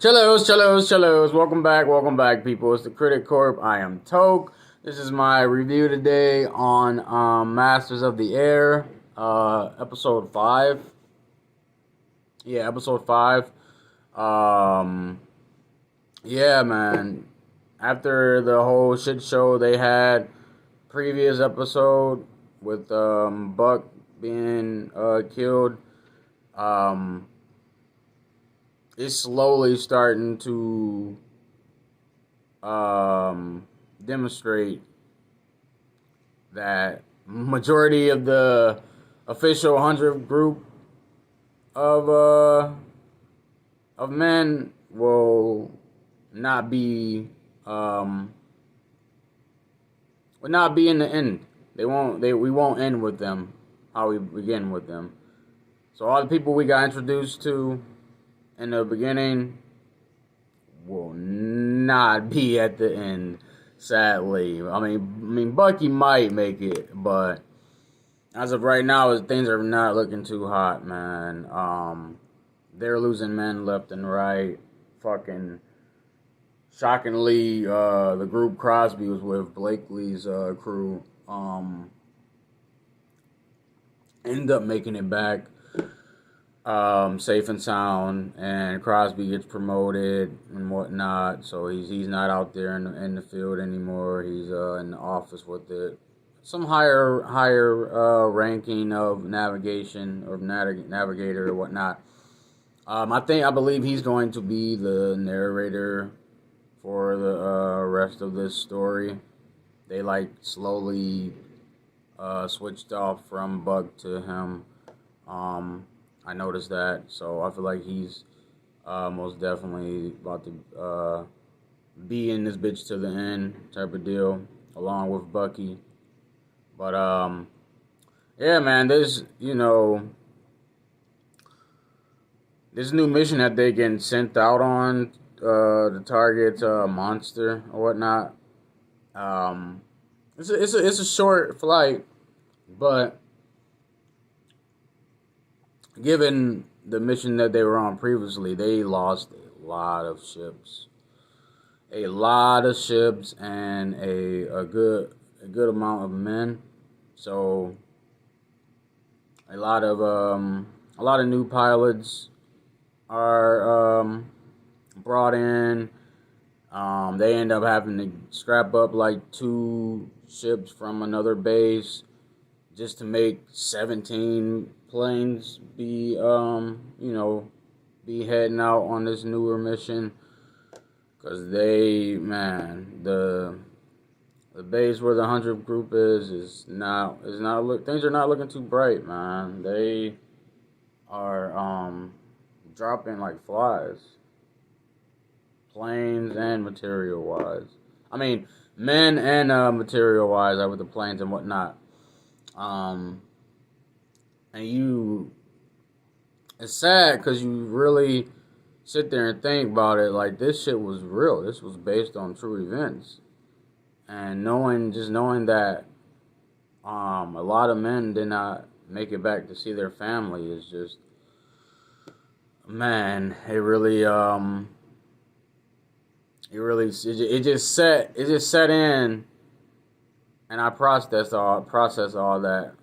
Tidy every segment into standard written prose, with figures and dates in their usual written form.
Chillos. Welcome back, people. It's the Critic Corp. I am Toke. This is my review today on Masters of the Air, episode 5. Yeah, episode 5. Yeah, man. After the whole shit show they had previous episode with Buck being killed, it's slowly starting to demonstrate that majority of the official 100 group of men will not be in the end. We won't end with them how we begin with them. So all the people we got introduced to in the beginning will not be at the end, sadly. I mean, Bucky might make it, but as of right now, things are not looking too hot, man. They're losing men left and right. Fucking shockingly, the group Crosby was with, Blakely's crew, end up making it back safe and sound, and Crosby gets promoted and whatnot, so he's not out there in the field anymore. He's in the office with it, some higher ranking of navigation or navigator or whatnot. I believe he's going to be the narrator for the rest of this story. They slowly switched off from Buck to him. I noticed that, so I feel like he's most definitely about to be in this bitch to the end type of deal, along with Bucky. But yeah, man, this new mission that they getting sent out on the target monster or whatnot. It's a short flight, but given the mission that they were on previously, they lost a lot of ships. And a good amount of men. So a lot of new pilots are brought in. They end up having to strap up 2 ships from another base just to make 17 planes be heading out on this newer mission, because the base where the 100 group is not things are not looking too bright, man. They are dropping like flies, planes and material wise. I mean, men and material wise, with the planes and whatnot. And it's sad because you really sit there and think about it, like, this shit was real. This was based on true events. And knowing that a lot of men did not make it back to see their family is just, man, it just set in, and I processed all that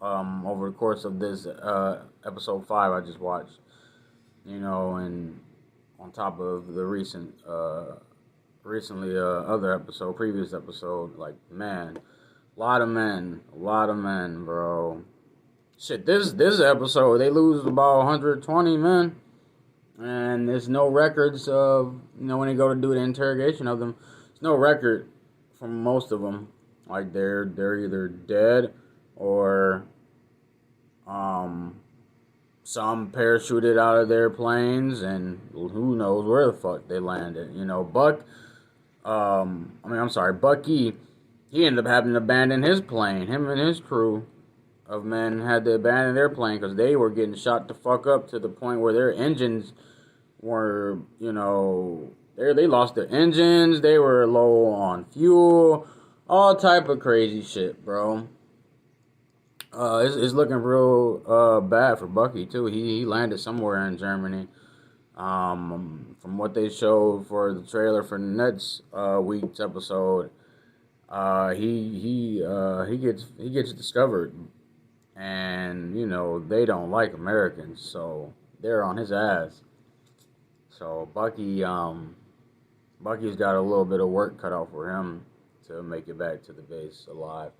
over the course of this episode 5 I just watched, and on top of the previous episode, man, a lot of men, bro. Shit, this episode they lose about 120 men, and there's no records of when they go to do the interrogation of them. There's no record from most of them. They're either dead or some parachuted out of their planes, and who knows where the fuck they landed. Bucky, he ended up having to abandon his plane. Him and his crew of men had to abandon their plane because they were getting shot the fuck up to the point where their engines were, they lost their engines. They were low on fuel. All type of crazy shit, bro. It's looking real bad for Bucky too. He landed somewhere in Germany. From what they showed for the trailer for next week's episode, he gets discovered, and they don't like Americans, so they're on his ass. So Bucky's got a little bit of work cut out for him to make it back to the base alive.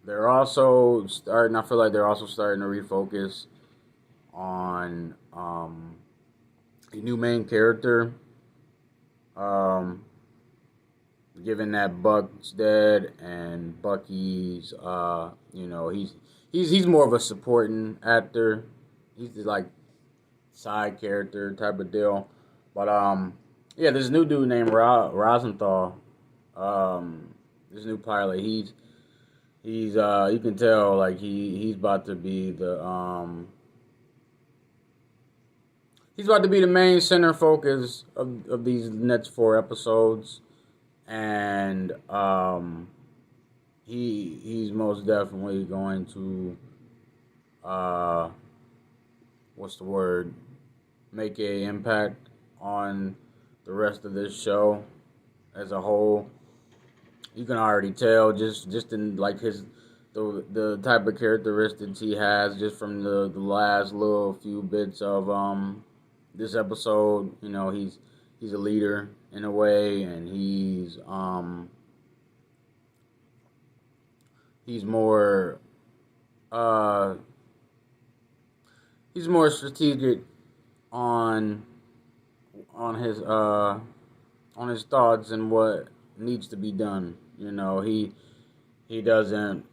They're also starting. I feel like they're also starting to refocus on a new main character. Given that Buck's dead and Bucky's, he's more of a supporting actor. He's like side character type of deal. But yeah, this new dude named Rosenthal. This new pilot, he's you can tell like he's about to be the main center focus of these next 4 episodes, and he's most definitely going to what's the word, make a impact on the rest of this show as a whole. You can already tell just in like the type of characteristics he has just from the last little few bits of this episode. He's a leader in a way, and he's more strategic on his thoughts and what needs to be done. He doesn't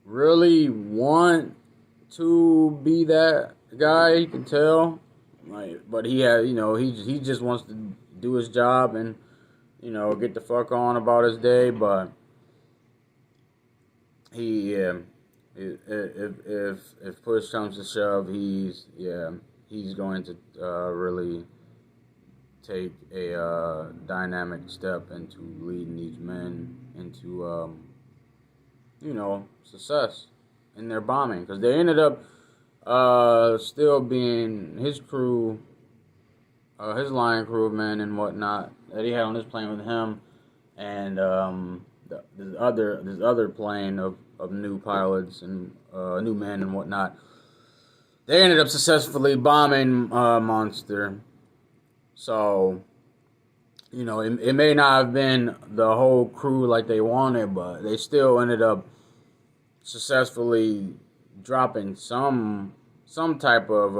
really want to be that guy. You can tell, but he just wants to do his job and get the fuck on about his day. But if push comes to shove, he's going to really take a dynamic step into leading these men into success in their bombing, because they ended up still being his crew, his line crewmen and whatnot that he had on his plane with him, and this other plane of new pilots and new men and whatnot. They ended up successfully bombing Monster. So, it may not have been the whole crew like they wanted, but they still ended up successfully dropping some type of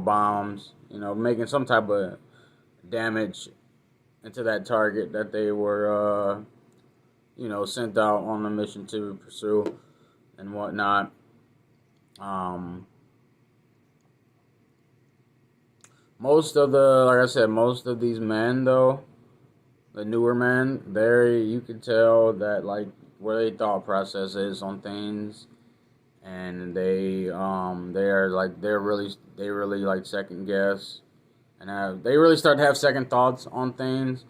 bombs, making some type of damage into that target that they were sent out on a mission to pursue and whatnot. Most of these men, though, the newer men, you can tell that like where their thought process is on things, and they really like second guess, and they really start to have second thoughts on things,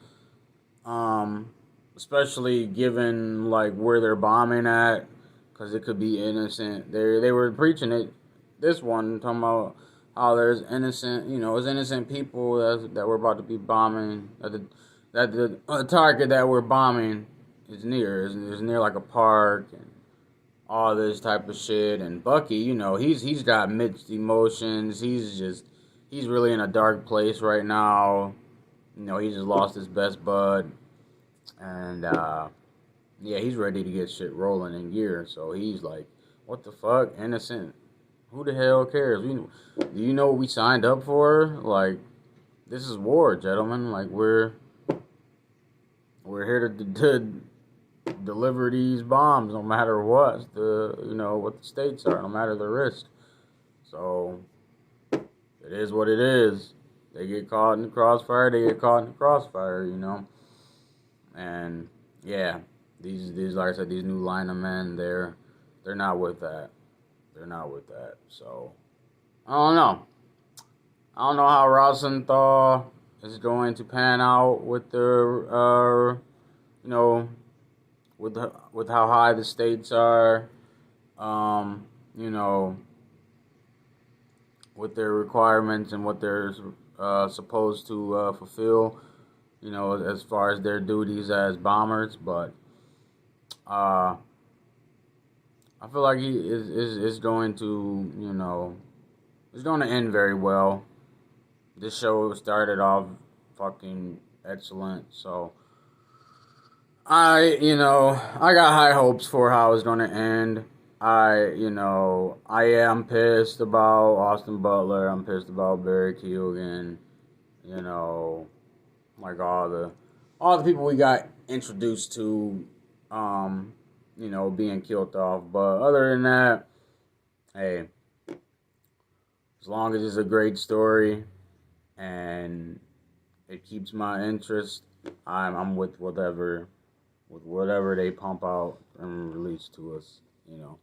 especially given like where they're bombing at, because it could be innocent. They were preaching it. This one talking about how there's innocent people that we're about to be bombing. That the target that we're bombing is near like a park and all this type of shit. And Bucky, he's got mixed emotions. He's really in a dark place right now. He just lost his best bud, and he's ready to get shit rolling in gear. So he's like, what the fuck, innocent? Who the hell cares? Do you know what we signed up for? Like, this is war, gentlemen. Like, we're here to deliver these bombs, no matter what what the stakes are, no matter the risk. So it is what it is. They get caught in the crossfire. And yeah, these like I said, these new line of men, they're not with that. So I don't know how Rosenthal is going to pan out with the with how high the stakes are. with their requirements and what they're supposed to fulfill, you know, as far as their duties as bombers. But I feel like he is going to, you know, it's going to end very well. This show started off fucking excellent, so I got high hopes for how it's going to end. I am pissed about Austin Butler. I'm pissed about Barry Keoghan. You know, like all the people we got introduced to, being killed off. But other than that, hey, as long as it's a great story and it keeps my interest, I'm with whatever they pump out and release to us, you know.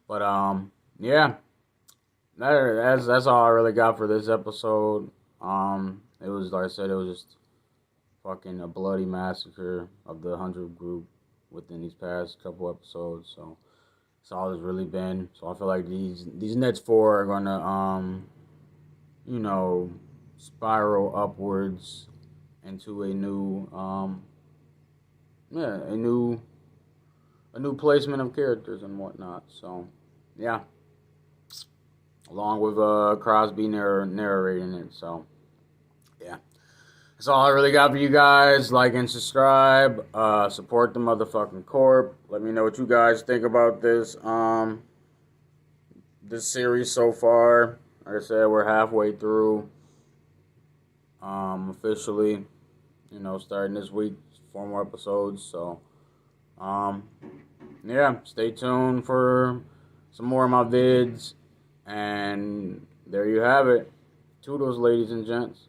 But yeah, that's all I really got for this episode. It was, like I said, it was just fucking a bloody massacre of the 100 group within these past couple episodes. So that's all it's really been. So I feel like these next four are gonna spiral upwards into a new a new placement of characters and whatnot. So yeah, along with Crosby narrating it. So yeah, that's all I really got for you guys. Like and subscribe. Support the motherfucking corp. Let me know what you guys think about this series so far. Like I said, we're halfway through. Officially, starting this week, 4 more episodes. So, yeah, stay tuned for some more of my vids. And there you have it. Toodles, ladies and gents.